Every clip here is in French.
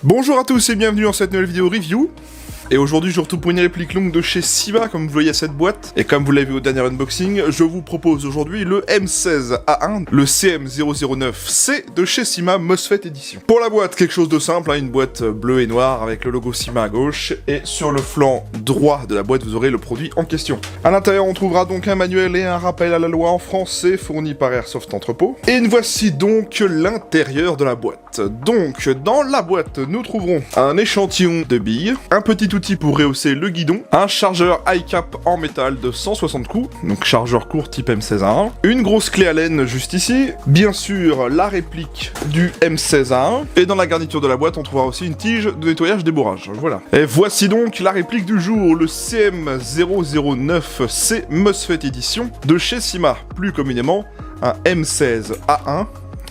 Bonjour à tous et bienvenue dans cette nouvelle vidéo review. Et aujourd'hui je retrouve pour une réplique longue de chez Syma, comme vous voyez à cette boîte. Et comme vous l'avez vu au dernier unboxing, je vous propose aujourd'hui le M16A1, le CM009C de chez Syma MOSFET Edition. Pour la boîte, quelque chose de simple, une boîte bleue et noire avec le logo Syma à gauche. Et sur le flanc droit de la boîte, vous aurez le produit en question. À l'intérieur, on trouvera donc un manuel et un rappel à la loi en français fourni par Airsoft Entrepôt. Et voici donc l'intérieur de la boîte. Donc, dans la boîte, nous trouverons un échantillon de billes, un petit outil pour rehausser le guidon, un chargeur iCap en métal de 160 coups, donc chargeur court type M16A1, une grosse clé Allen juste ici, bien sûr la réplique du M16A1, et dans la garniture de la boîte on trouvera aussi une tige de nettoyage débourrage, voilà. Et voici donc la réplique du jour, le CM009C MOSFET Edition de chez Syma, plus communément un M16A1.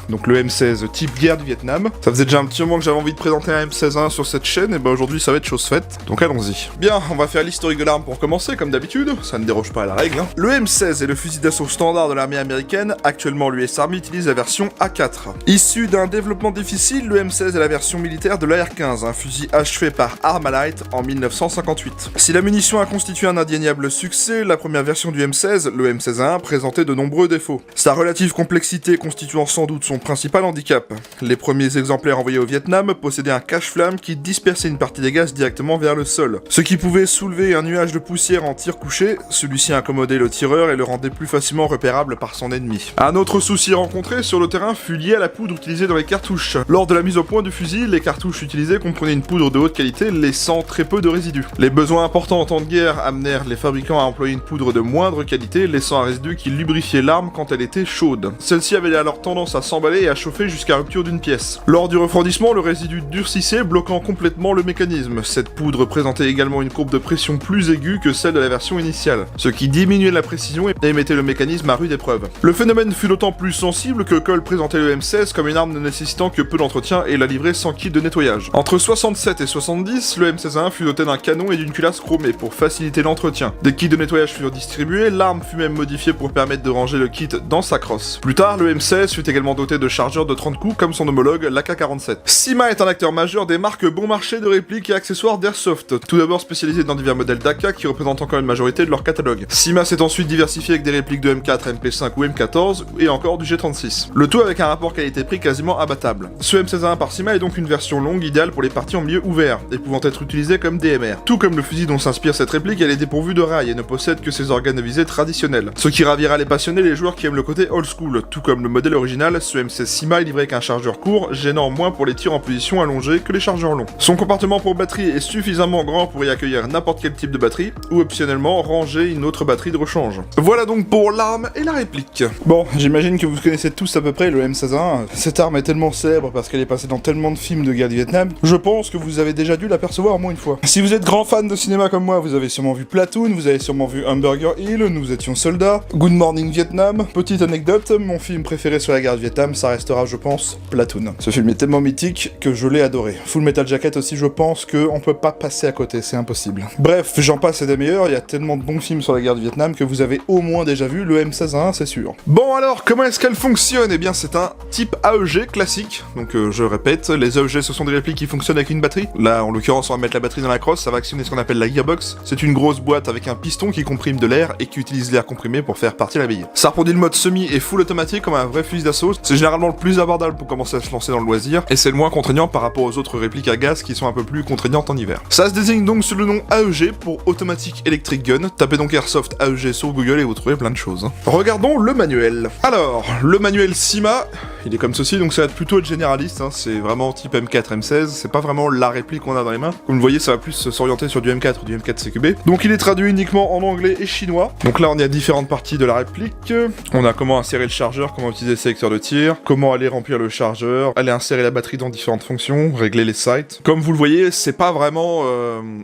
Donc le M16 type guerre du Vietnam. Ça faisait déjà un petit moment que j'avais envie de présenter un M16A1 sur cette chaîne, et ben aujourd'hui ça va être chose faite, donc allons-y. Bien, on va faire l'historique de l'arme pour commencer, comme d'habitude, ça ne déroge pas à la règle. Le M16 est le fusil d'assaut standard de l'armée américaine, actuellement l'US Army utilise la version A4. Issu d'un développement difficile, le M16 est la version militaire de l'AR-15, un fusil achevé par Armalite en 1958. Si la munition a constitué un indéniable succès, la première version du M16, le M16A1, présentait de nombreux défauts. Sa relative complexité constituant sans doute son principal handicap. Les premiers exemplaires envoyés au Vietnam possédaient un cache-flamme qui dispersait une partie des gaz directement vers le sol, ce qui pouvait soulever un nuage de poussière en tir couché. Celui-ci incommodait le tireur et le rendait plus facilement repérable par son ennemi. Un autre souci rencontré sur le terrain fut lié à la poudre utilisée dans les cartouches. Lors de la mise au point du fusil, les cartouches utilisées comprenaient une poudre de haute qualité, laissant très peu de résidus. Les besoins importants en temps de guerre amenèrent les fabricants à employer une poudre de moindre qualité, laissant un résidu qui lubrifiait l'arme quand elle était chaude. Celle-ci avait alors tendance à s'emballer et à chauffer jusqu'à rupture d'une pièce. Lors du refroidissement, le résidu durcissait, bloquant complètement le mécanisme. Cette poudre présentait également une courbe de pression plus aiguë que celle de la version initiale, ce qui diminuait la précision et mettait le mécanisme à rude épreuve. Le phénomène fut d'autant plus sensible que Cole présentait le M16 comme une arme ne nécessitant que peu d'entretien et la livrait sans kit de nettoyage. Entre 67 et 70, le M16A1 fut doté d'un canon et d'une culasse chromée pour faciliter l'entretien. Des kits de nettoyage furent distribués, l'arme fut même modifiée pour permettre de ranger le kit dans sa crosse. Plus tard, le M16 fut également doté de chargeur de 30 coups comme son homologue l'AK-47. Syma est un acteur majeur des marques bon marché de répliques et accessoires d'Airsoft, tout d'abord spécialisé dans divers modèles d'AK qui représentent encore une majorité de leur catalogue. Syma s'est ensuite diversifié avec des répliques de M4, MP5 ou M14 et encore du G36. Le tout avec un rapport qualité-prix quasiment imbattable. Ce M16A1 par Syma est donc une version longue idéale pour les parties en milieu ouvert et pouvant être utilisée comme DMR. Tout comme le fusil dont s'inspire cette réplique, elle est dépourvue de rails et ne possède que ses organes de visée traditionnels. Ce qui ravira les passionnés, les joueurs qui aiment le côté old school. Tout comme le modèle original, ce M16 Syma est livré avec un chargeur court, gênant moins pour les tirs en position allongée que les chargeurs longs. Son compartiment pour batterie est suffisamment grand pour y accueillir n'importe quel type de batterie, ou optionnellement ranger une autre batterie de rechange. Voilà donc pour l'arme et la réplique. Bon, j'imagine que vous connaissez tous à peu près le M16A1. Cette arme est tellement célèbre parce qu'elle est passée dans tellement de films de guerre du Vietnam, je pense que vous avez déjà dû l'apercevoir au moins une fois. Si vous êtes grand fan de cinéma comme moi, vous avez sûrement vu Platoon, vous avez sûrement vu Hamburger Hill, Nous étions soldats, Good Morning Vietnam. Petite anecdote, mon film préféré sur la guerre du Vietnam, ça restera je pense Platoon. Ce film est tellement mythique que je l'ai adoré. Full Metal Jacket aussi, je pense qu'on peut pas passer à côté, c'est impossible. Bref, j'en passe et des meilleurs, il y a tellement de bons films sur la guerre du Vietnam que vous avez au moins déjà vu le M16A1, c'est sûr. Bon alors, comment est-ce qu'elle fonctionne? Eh bien c'est un type AEG classique, donc je répète, les AEG ce sont des répliques qui fonctionnent avec une batterie. Là en l'occurrence on va mettre la batterie dans la crosse, ça va actionner ce qu'on appelle la gearbox. C'est une grosse boîte avec un piston qui comprime de l'air et qui utilise l'air comprimé pour faire partir la bille. Ça reproduit le mode semi et full automatique comme un vrai fusil d'assaut, c'est généralement le plus abordable pour commencer à se lancer dans le loisir, et c'est le moins contraignant par rapport aux autres répliques à gaz qui sont un peu plus contraignantes en hiver. Ça se désigne donc sous le nom AEG pour Automatic Electric Gun, tapez donc Airsoft AEG sur Google et vous trouvez plein de choses. Regardons le manuel. Alors, le manuel Syma, il est comme ceci, donc ça va plutôt être généraliste, c'est vraiment type M4, M16, c'est pas vraiment la réplique qu'on a dans les mains. Comme vous voyez, ça va plus s'orienter sur du M4 ou du M4 CQB. Donc il est traduit uniquement en anglais et chinois. Donc là on est à différentes parties de la réplique. On a comment insérer le chargeur, comment utiliser le sélecteur de tir, comment aller remplir le chargeur, aller insérer la batterie dans différentes fonctions, régler les sights. Comme vous le voyez, c'est pas vraiment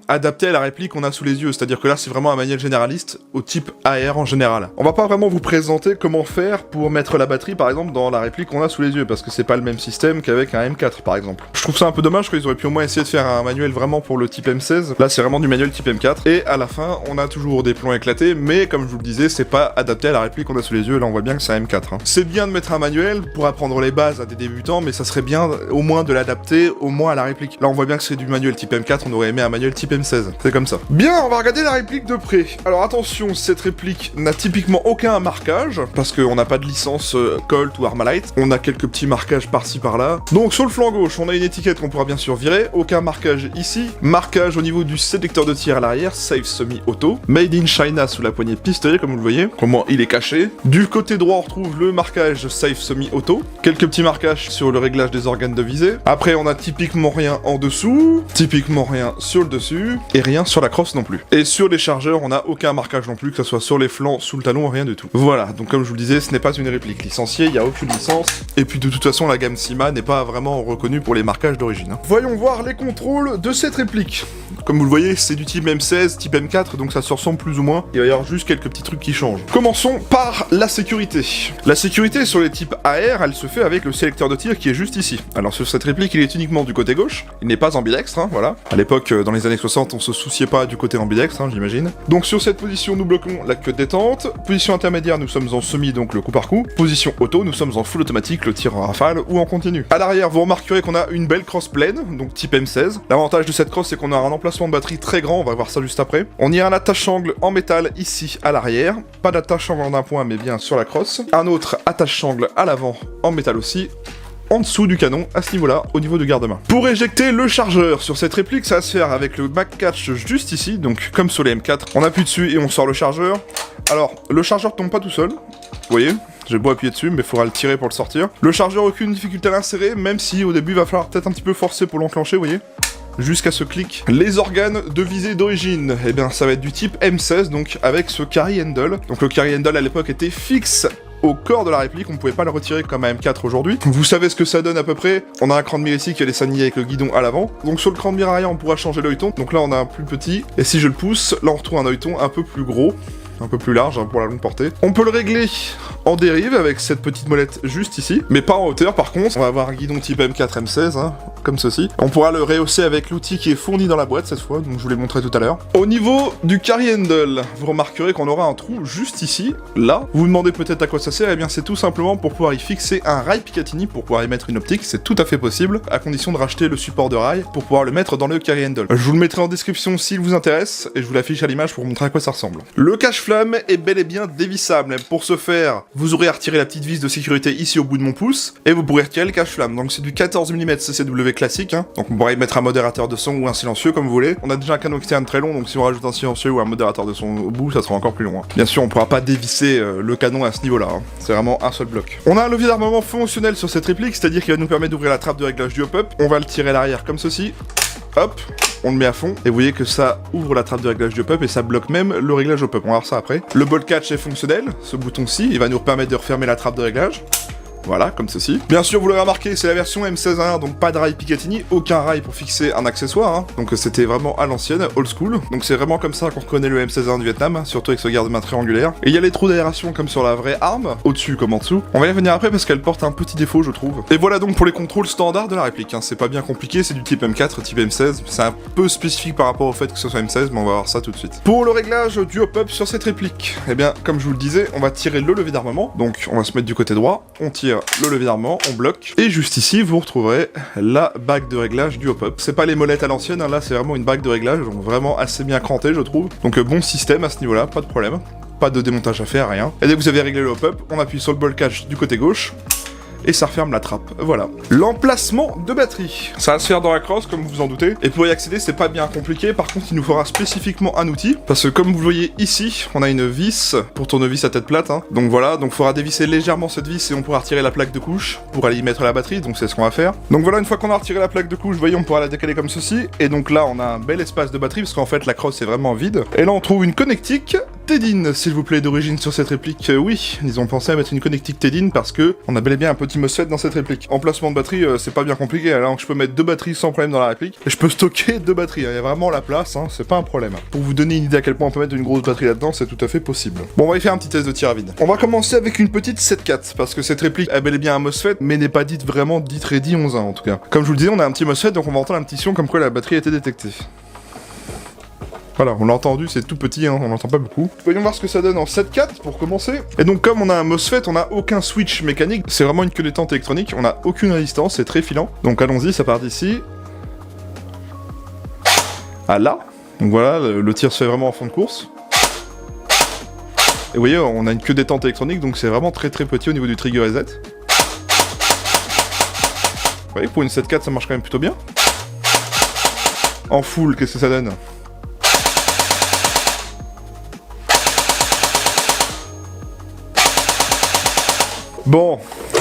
adapté à la réplique qu'on a sous les yeux, c'est-à-dire que là c'est vraiment un manuel généraliste au type AR en général. On va pas vraiment vous présenter comment faire pour mettre la batterie par exemple dans la réplique qu'on a a sous les yeux, parce que c'est pas le même système qu'avec un M4 par exemple. Je trouve ça un peu dommage qu'ils auraient pu au moins essayer de faire un manuel vraiment pour le type M16. Là c'est vraiment du manuel type M4, et à la fin on a toujours des plombs éclatés, mais comme je vous le disais, c'est pas adapté à la réplique qu'on a sous les yeux. Là on voit bien que c'est un M4. Hein. C'est bien de mettre un manuel pour apprendre les bases à des débutants, mais ça serait bien au moins de l'adapter au moins à la réplique. Là on voit bien que c'est du manuel type M4, on aurait aimé un manuel type M16. C'est comme ça. Bien, on va regarder la réplique de près. Alors attention, cette réplique n'a typiquement aucun marquage, parce qu'on n'a pas de licence Colt ou Armalite. On a quelques petits marquages par-ci par-là. Donc sur le flanc gauche, on a une étiquette qu'on pourra bien sûr virer. Aucun marquage ici. Marquage au niveau du sélecteur de tir à l'arrière, safe semi-auto. Made in China sous la poignée pistolet, comme vous le voyez. Comment il est caché. Du côté droit, on retrouve le marquage safe semi-auto. Quelques petits marquages sur le réglage des organes de visée. Après, on a typiquement rien en dessous. Typiquement rien sur le dessus. Et rien sur la crosse non plus. Et sur les chargeurs, on n'a aucun marquage non plus, que ce soit sur les flancs, sous le talon, rien du tout. Voilà, donc comme je vous le disais, ce n'est pas une réplique licenciée, il n'y a aucune licence. Et puis de toute façon, la gamme Syma n'est pas vraiment reconnue pour les marquages d'origine. Hein. Voyons voir les contrôles de cette réplique. Comme vous le voyez, c'est du type M16, type M4, donc ça se ressemble plus ou moins. Il va y avoir juste quelques petits trucs qui changent. Commençons par la sécurité. La sécurité sur les types AR, elle se fait avec le sélecteur de tir qui est juste ici. Alors sur cette réplique, il est uniquement du côté gauche. Il n'est pas ambidextre, hein, voilà. À l'époque, dans les années 60, on se souciait pas du côté ambidextre, hein, j'imagine. Donc sur cette position, nous bloquons la queue de détente. Position intermédiaire, nous sommes en semi, donc le coup par coup. Position auto, nous sommes en full automatique, le tir en rafale ou en continu. À l'arrière, vous remarquerez qu'on a une belle crosse pleine, donc type M16. L'avantage de cette crosse, c'est qu'on a un emplacement de batterie très grand, on va voir ça juste après. On y a un attache-angle en métal ici à l'arrière. Pas d'attache-angle en un point, mais bien sur la crosse. Un autre attache-angle à l'avant en métal aussi. En dessous du canon, à ce niveau-là, au niveau du garde-main. Pour éjecter le chargeur sur cette réplique, ça va se faire avec le back catch juste ici, donc comme sur les M4. On appuie dessus et on sort le chargeur. Alors, le chargeur tombe pas tout seul, vous voyez, j'ai beau appuyer dessus, mais il faudra le tirer pour le sortir. Le chargeur, aucune difficulté à l'insérer, même si au début, il va falloir peut-être un petit peu forcer pour l'enclencher, vous voyez, jusqu'à ce clic. Les organes de visée d'origine, eh bien ça va être du type M16, donc avec ce carry handle. Donc le carry handle à l'époque était fixe au corps de la réplique, on pouvait pas le retirer comme un M4 aujourd'hui. Vous savez ce que ça donne à peu près. On a un cran de mire ici qui allait s'aligner avec le guidon à l'avant. Donc sur le cran de mire arrière, on pourra changer l'œilleton. Donc là on a un plus petit, et si je le pousse, là on retrouve un œilleton un peu plus gros, un peu plus large hein, pour la longue portée. On peut le régler en dérive avec cette petite molette juste ici, mais pas en hauteur par contre. On va avoir un guidon type M4 M16, hein, comme ceci. On pourra le rehausser avec l'outil qui est fourni dans la boîte cette fois, donc je vous l'ai montré tout à l'heure. Au niveau du carry handle, vous remarquerez qu'on aura un trou juste ici, là. Vous vous demandez peut-être à quoi ça sert, eh bien c'est tout simplement pour pouvoir y fixer un rail Picatinny, pour pouvoir y mettre une optique, c'est tout à fait possible, à condition de racheter le support de rail pour pouvoir le mettre dans le carry handle. Je vous le mettrai en description s'il vous intéresse, et je vous l'affiche à l'image pour vous montrer à quoi ça ressemble. Le cache-flamme est bel et bien dévissable. Pour ce faire, vous aurez à retirer la petite vis de sécurité ici au bout de mon pouce, et vous pourrez retirer le cache-flamme. Donc c'est du 14 mm CCW classique, hein. Donc on pourra y mettre un modérateur de son ou un silencieux comme vous voulez. On a déjà un canon externe très long, donc si on rajoute un silencieux ou un modérateur de son au bout, ça sera encore plus long. Hein. Bien sûr, on pourra pas dévisser le canon à ce niveau-là. Hein. C'est vraiment un seul bloc. On a un levier d'armement fonctionnel sur cette réplique, c'est-à-dire qu'il va nous permettre d'ouvrir la trappe de réglage du hop-up. On va le tirer à l'arrière comme ceci. Hop, on le met à fond, et vous voyez que ça ouvre la trappe de réglage du hop-up, et ça bloque même le réglage hop-up. On va voir ça après. Le ball catch est fonctionnel, ce bouton-ci, il va nous permettre de refermer la trappe de réglage. Voilà, comme ceci. Bien sûr, vous l'aurez remarqué, c'est la version M16-1, donc pas de rail Picatinny, aucun rail pour fixer un accessoire. Hein. Donc c'était vraiment à l'ancienne, old school. Donc c'est vraiment comme ça qu'on reconnaît le M16-1 du Vietnam, hein, surtout avec ce garde-main triangulaire. Et il y a les trous d'aération comme sur la vraie arme, au-dessus comme en dessous. On va y revenir après parce qu'elle porte un petit défaut, je trouve. Et voilà donc pour les contrôles standards de la réplique. Hein. C'est pas bien compliqué, c'est du type M4, type M16. C'est un peu spécifique par rapport au fait que ce soit M16, mais on va voir ça tout de suite. Pour le réglage du hop-up sur cette réplique, eh bien, comme je vous le disais, on va tirer le levier d'armement. Donc on va se mettre du côté droit, on tire le levier d'armement, on bloque, et juste ici vous retrouverez la bague de réglage du hop-up. C'est pas les molettes à l'ancienne, hein, là c'est vraiment une bague de réglage, donc vraiment assez bien crantée je trouve. Donc bon système à ce niveau-là, pas de problème. Pas de démontage à faire, rien. Et dès que vous avez réglé le hop-up, on appuie sur le ball catch du côté gauche, et ça referme la trappe, voilà. L'emplacement de batterie, ça va se faire dans la crosse comme vous vous en doutez, et pour y accéder c'est pas bien compliqué, par contre il nous faudra spécifiquement un outil, parce que comme vous le voyez ici, on a une vis pour tournevis à tête plate, hein. Donc voilà, donc il faudra dévisser légèrement cette vis et on pourra retirer la plaque de couche pour aller y mettre la batterie, donc c'est ce qu'on va faire. Donc voilà, une fois qu'on a retiré la plaque de couche, vous voyez on pourra la décaler comme ceci, et donc là on a un bel espace de batterie, parce qu'en fait la crosse est vraiment vide, et là on trouve une connectique Tedin, s'il vous plaît, d'origine sur cette réplique. Oui, ils ont pensé à mettre une connectique Tedin parce que on a bel et bien un petit MOSFET dans cette réplique. Emplacement de batterie, c'est pas bien compliqué, alors je peux mettre 2 batteries sans problème dans la réplique, et je peux stocker 2 batteries, il y a vraiment la place, hein, c'est pas un problème. Pour vous donner une idée à quel point on peut mettre une grosse batterie là-dedans, c'est tout à fait possible. Bon, on va y faire un petit test de tir à vide. On va commencer avec une petite 7.4, parce que cette réplique a bel et bien un MOSFET, mais n'est pas dite vraiment dite ready 11.1 en tout cas. Comme je vous le disais, on a un petit MOSFET, donc on va entendre un petit son comme quoi la batterie a été détectée. Voilà, on l'a entendu, c'est tout petit, hein, on n'entend pas beaucoup. Voyons voir ce que ça donne en 7.4 pour commencer. Et donc comme on a un MOSFET, on n'a aucun switch mécanique, c'est vraiment une queue détente électronique, on n'a aucune résistance, c'est très filant. Donc allons-y, ça part d'ici. À là. Donc voilà, le tir se fait vraiment en fond de course. Et vous voyez, on a une queue détente électronique, donc c'est vraiment très petit au niveau du trigger reset. Vous voyez, pour une 7.4, ça marche quand même plutôt bien. En full, qu'est-ce que ça donne ? Bon,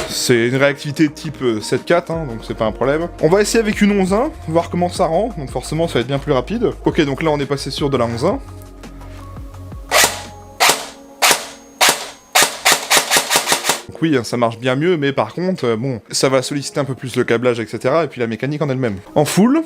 c'est une réactivité type 7.4, hein, donc c'est pas un problème. On va essayer avec une 11.1, voir comment ça rend, donc forcément ça va être bien plus rapide. Ok, donc là on est passé sur de la 11.1. Donc oui, hein, ça marche bien mieux, mais par contre, bon, ça va solliciter un peu plus le câblage, etc. Et puis la mécanique en elle-même. En full...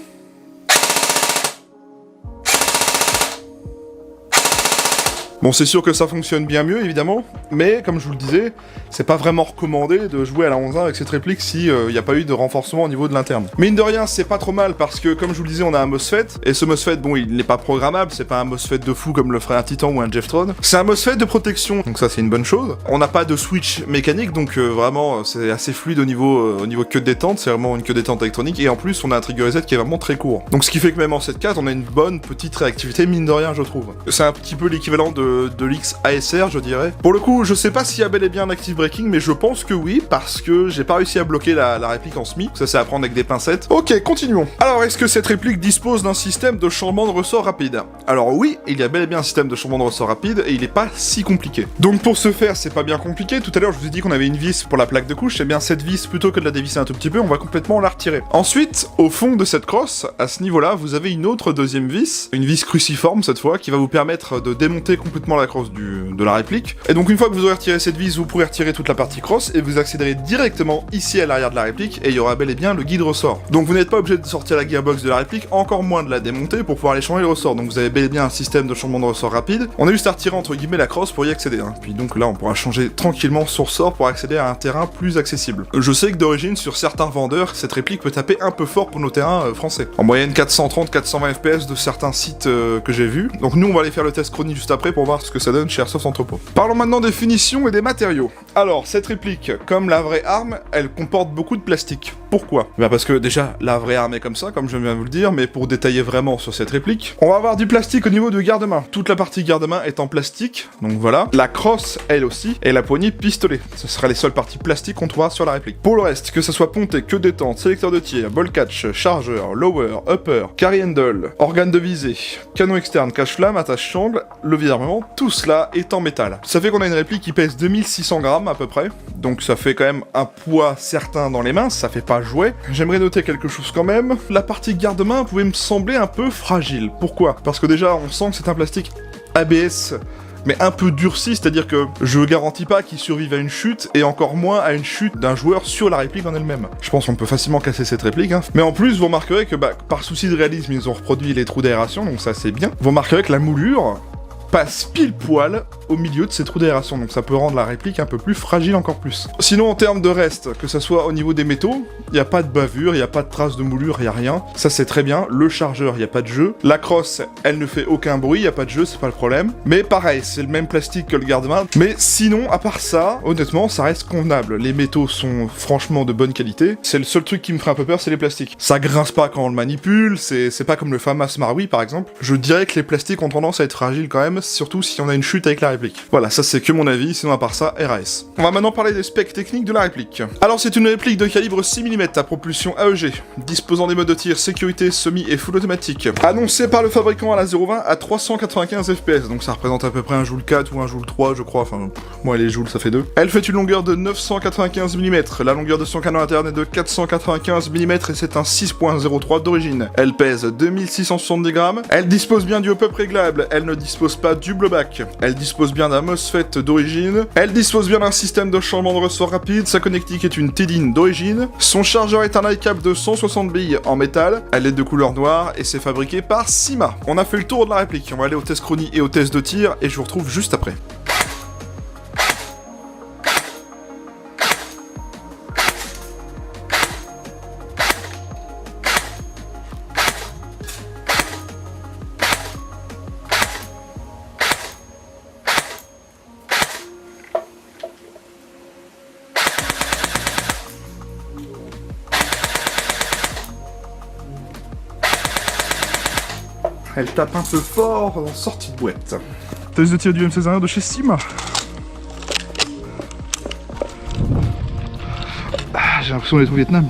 Bon, c'est sûr que ça fonctionne bien mieux, évidemment, mais comme je vous le disais, c'est pas vraiment recommandé de jouer à la 11.1 avec cette réplique si y a pas eu de renforcement au niveau de l'interne. Mine de rien, c'est pas trop mal parce que, comme je vous le disais, on a un MOSFET, et ce MOSFET, bon, il n'est pas programmable, c'est pas un MOSFET de fou comme le ferait un Titan ou un Jeftron. C'est un MOSFET de protection, donc ça c'est une bonne chose. On n'a pas de switch mécanique, donc vraiment, c'est assez fluide au niveau queue de détente, c'est vraiment une queue de détente électronique, et en plus, on a un trigger reset qui est vraiment très court. Donc ce qui fait que même en 7.4, on a une bonne petite réactivité, mine de rien, je trouve. C'est un petit peu l'équivalent de l'X ASR, je dirais. Pour le coup, je sais pas s'il y a bel et bien un active braking, mais je pense que oui, parce que j'ai pas réussi à bloquer la réplique en SMI. Ça, c'est à prendre avec des pincettes. Ok, continuons. Alors, est-ce que cette réplique dispose d'un système de changement de ressort rapide? Alors oui, il y a bel et bien un système de changement de ressort rapide, et il est pas si compliqué. Donc pour ce faire, c'est pas bien compliqué. Tout à l'heure, je vous ai dit qu'on avait une vis pour la plaque de couche. Eh bien, cette vis, plutôt que de la dévisser un tout petit peu, on va complètement la retirer. Ensuite, au fond de cette crosse, à ce niveau-là, vous avez une autre deuxième vis, une vis cruciforme cette fois, qui va vous permettre de démonter complètement la crosse de la réplique. Et donc une fois que vous aurez retiré cette vis, vous pourrez retirer toute la partie crosse et vous accéderez directement ici à l'arrière de la réplique et il y aura bel et bien le guide ressort. Donc vous n'êtes pas obligé de sortir la gearbox de la réplique, encore moins de la démonter pour pouvoir aller changer le ressort. Donc vous avez bel et bien un système de changement de ressort rapide. On a juste à retirer entre guillemets la crosse pour y accéder. Hein. Puis donc là on pourra changer tranquillement son ressort pour accéder à un terrain plus accessible. Je sais que d'origine sur certains vendeurs, cette réplique peut taper un peu fort pour nos terrains français. En moyenne 430-420 FPS de certains sites que j'ai vus. Donc nous on va aller faire le test chronique juste après pour voir ce que ça donne chez Airsoft Entrepôt. Parlons maintenant des finitions et des matériaux. Alors, cette réplique, comme la vraie arme, elle comporte beaucoup de plastique. Pourquoi? Ben parce que déjà, la vraie arme est comme ça, comme je viens de vous le dire, mais pour détailler vraiment sur cette réplique, on va avoir du plastique au niveau du garde-main. Toute la partie garde-main est en plastique, donc voilà. La crosse, elle aussi, et la poignée pistolet. Ce sera les seules parties plastiques qu'on trouvera sur la réplique. Pour le reste, que ce soit ponté, queue détente, sélecteur de tir, ball catch, chargeur, lower, upper, carry handle, organe de visée, canon externe, cache-flamme, attache-sangle, levier d'armement, tout cela est en métal. Ça fait qu'on a une réplique qui pèse 2600 grammes à peu près, donc ça fait quand même un poids certain dans les mains, ça fait pas jouet. J'aimerais noter quelque chose quand même, la partie garde-main pouvait me sembler un peu fragile. Pourquoi? Parce que déjà on sent que c'est un plastique ABS, mais un peu durci, c'est-à-dire que je garantis pas qu'il survive à une chute, et encore moins à une chute d'un joueur sur la réplique en elle-même. Je pense qu'on peut facilement casser cette réplique, hein. Mais en plus, vous remarquerez que par souci de réalisme, ils ont reproduit les trous d'aération, donc ça c'est bien. Vous remarquerez que la moulure passe pile poil au milieu de ces trous d'aération, donc ça peut rendre la réplique un peu plus fragile encore plus. Sinon en termes de reste, que ça soit au niveau des métaux, il n'y a pas de bavure, il n'y a pas de traces de moulure, il n'y a rien, ça c'est très bien. Le chargeur, il n'y a pas de jeu. La crosse, elle ne fait aucun bruit, il n'y a pas de jeu, c'est pas le problème. Mais pareil, c'est le même plastique que le garde-main, mais sinon, à part ça, honnêtement, ça reste convenable. Les métaux sont franchement de bonne qualité. C'est le seul truc qui me ferait un peu peur, c'est les plastiques. Ça grince pas quand on le manipule, c'est pas comme le FAMAS Marui par exemple. Je dirais que les plastiques ont tendance à être fragiles quand même, surtout si on a une chute avec la réplique. réplique. Voilà, ça c'est que mon avis, sinon à part ça, RAS. On va maintenant parler des specs techniques de la réplique. Alors c'est une réplique de calibre 6 mm à propulsion AEG, disposant des modes de tir sécurité, semi et full automatique. Annoncée par le fabricant à la 0,20 à 395 fps, donc ça représente à peu près un Joule 4 ou un Joule 3 je crois, enfin moi les Joules ça fait 2. Elle fait une longueur de 995 mm, la longueur de son canon interne est de 495 mm et c'est un 6.03 d'origine. Elle pèse 2670 grammes, elle dispose bien du hop-up réglable, elle ne dispose pas du blowback, elle dispose bien d'un MOSFET d'origine, elle dispose bien d'un système de changement de ressort rapide, sa connectique est une TEDIN d'origine, son chargeur est un iCap de 160 billes en métal, elle est de couleur noire et c'est fabriqué par Syma. On a fait le tour de la réplique, on va aller au test chronie et au test de tir et je vous retrouve juste après. Elle tape un peu fort en sortie de boîte. Test de tir du M16A1 de chez Syma. Ah, j'ai l'impression d'être au Vietnam.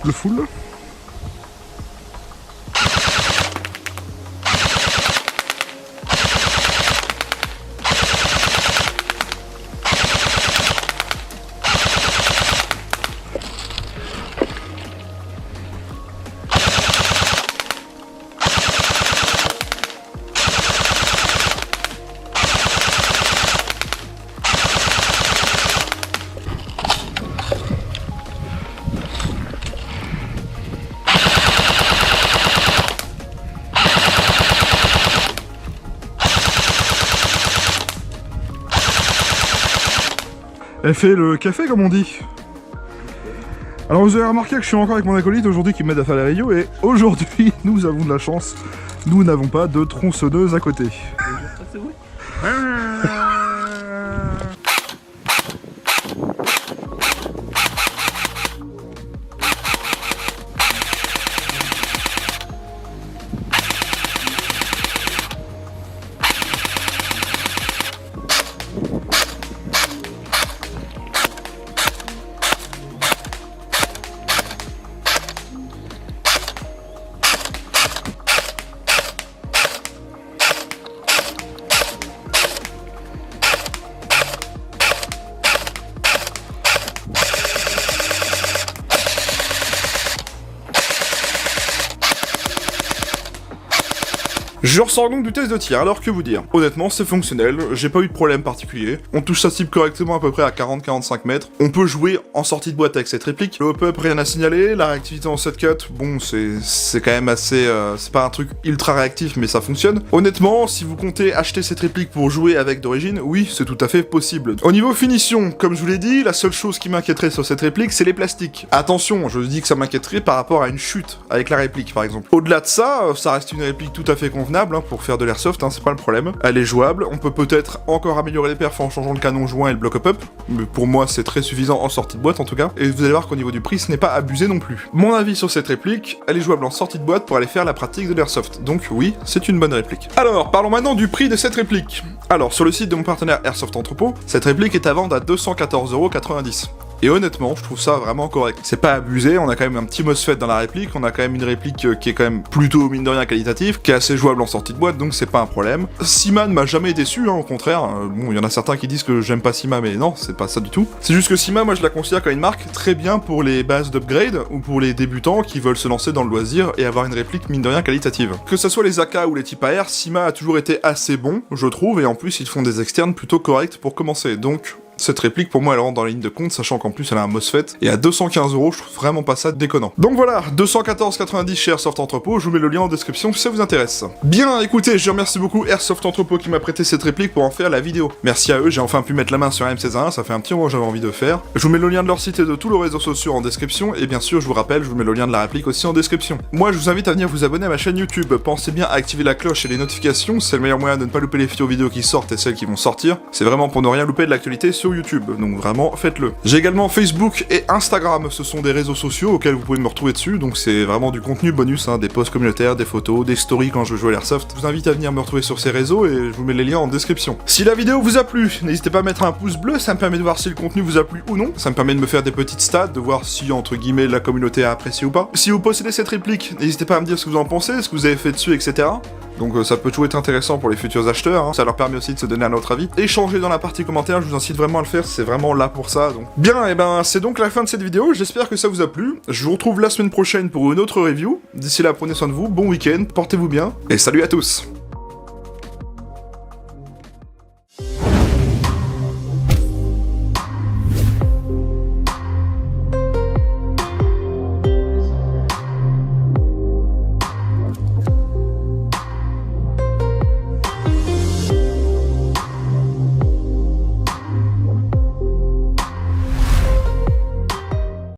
Le full. Elle fait le café comme on dit. Alors vous avez remarqué que je suis encore avec mon acolyte aujourd'hui qui m'aide à faire les radios et aujourd'hui nous avons de la chance, nous n'avons pas de tronçonneuse à côté. Je ressors donc du test de tir, alors que vous dire? Honnêtement, c'est fonctionnel, j'ai pas eu de problème particulier. On touche sa cible correctement à peu près à 40-45 mètres. On peut jouer en sortie de boîte avec cette réplique. Le hop-up, rien à signaler. La réactivité en 7 cut, bon, c'est quand même assez... c'est pas un truc ultra réactif, mais ça fonctionne. Honnêtement, si vous comptez acheter cette réplique pour jouer avec d'origine, oui, c'est tout à fait possible. Au niveau finition, comme je vous l'ai dit, la seule chose qui m'inquiéterait sur cette réplique, c'est les plastiques. Attention, je dis que ça m'inquiéterait par rapport à une chute avec la réplique, par exemple. Au-delà de ça, ça reste une réplique tout à fait convenable hein, pour faire de l'airsoft, hein, c'est pas le problème. Elle est jouable, on peut peut-être encore améliorer les perfs en changeant le canon joint et le bloc up, mais pour moi c'est très suffisant en sortie de boîte en tout cas. Et vous allez voir qu'au niveau du prix, ce n'est pas abusé non plus. Mon avis sur cette réplique, elle est jouable en sortie de boîte pour aller faire la pratique de l'airsoft. Donc oui, c'est une bonne réplique. Alors, parlons maintenant du prix de cette réplique. Alors, sur le site de mon partenaire Airsoft Entrepôt, cette réplique est à vendre à 214,90 €. Et honnêtement, je trouve ça vraiment correct. C'est pas abusé, on a quand même un petit MOSFET dans la réplique, on a quand même une réplique qui est quand même plutôt, mine de rien, qualitative, qui est assez jouable en sortie de boîte, donc c'est pas un problème. Sima ne m'a jamais déçu, hein, au contraire. Bon, il y en a certains qui disent que j'aime pas Sima, mais non, c'est pas ça du tout. C'est juste que Sima, moi je la considère comme une marque très bien pour les bases d'upgrade, ou pour les débutants qui veulent se lancer dans le loisir et avoir une réplique, mine de rien, qualitative. Que ce soit les AK ou les types AR, Sima a toujours été assez bon, je trouve, et en plus ils font des externes plutôt corrects pour commencer, donc... Cette réplique, pour moi, elle rentre dans la ligne de compte, sachant qu'en plus, elle a un MOSFET. Et à 215 €, je trouve vraiment pas ça déconnant. Donc voilà, 214,90 chez Airsoft Entrepôt, je vous mets le lien en description si ça vous intéresse. Bien, écoutez, je remercie beaucoup Airsoft Entrepôt qui m'a prêté cette réplique pour en faire la vidéo. Merci à eux, j'ai enfin pu mettre la main sur un M16A1, ça fait un petit moment que j'avais envie de faire. Je vous mets le lien de leur site et de tous leurs réseaux sociaux en description, et bien sûr, je vous rappelle, je vous mets le lien de la réplique aussi en description. Moi, je vous invite à venir vous abonner à ma chaîne YouTube. Pensez bien à activer la cloche et les notifications, c'est le meilleur moyen de ne pas louper les futures vidéos qui sortent et celles qui vont sortir. C'est vraiment pour ne rien louper de l'actualité sur YouTube, donc vraiment faites-le. J'ai également Facebook et Instagram, ce sont des réseaux sociaux auxquels vous pouvez me retrouver dessus, donc c'est vraiment du contenu bonus, hein, des posts communautaires, des photos, des stories quand je joue à l'airsoft. Je vous invite à venir me retrouver sur ces réseaux et je vous mets les liens en description. Si la vidéo vous a plu, n'hésitez pas à mettre un pouce bleu, ça me permet de voir si le contenu vous a plu ou non, ça me permet de me faire des petites stats, de voir si entre guillemets la communauté a apprécié ou pas. Si vous possédez cette réplique, n'hésitez pas à me dire ce que vous en pensez, ce que vous avez fait dessus, etc. Donc ça peut toujours être intéressant pour les futurs acheteurs, hein. Ça leur permet aussi de se donner un autre avis. Échangez dans la partie commentaire, je vous incite vraiment à le faire, c'est vraiment là pour ça. Donc. Bien, et ben c'est donc la fin de cette vidéo, j'espère que ça vous a plu. Je vous retrouve la semaine prochaine pour une autre review. D'ici là, prenez soin de vous, bon week-end, portez-vous bien, et salut à tous.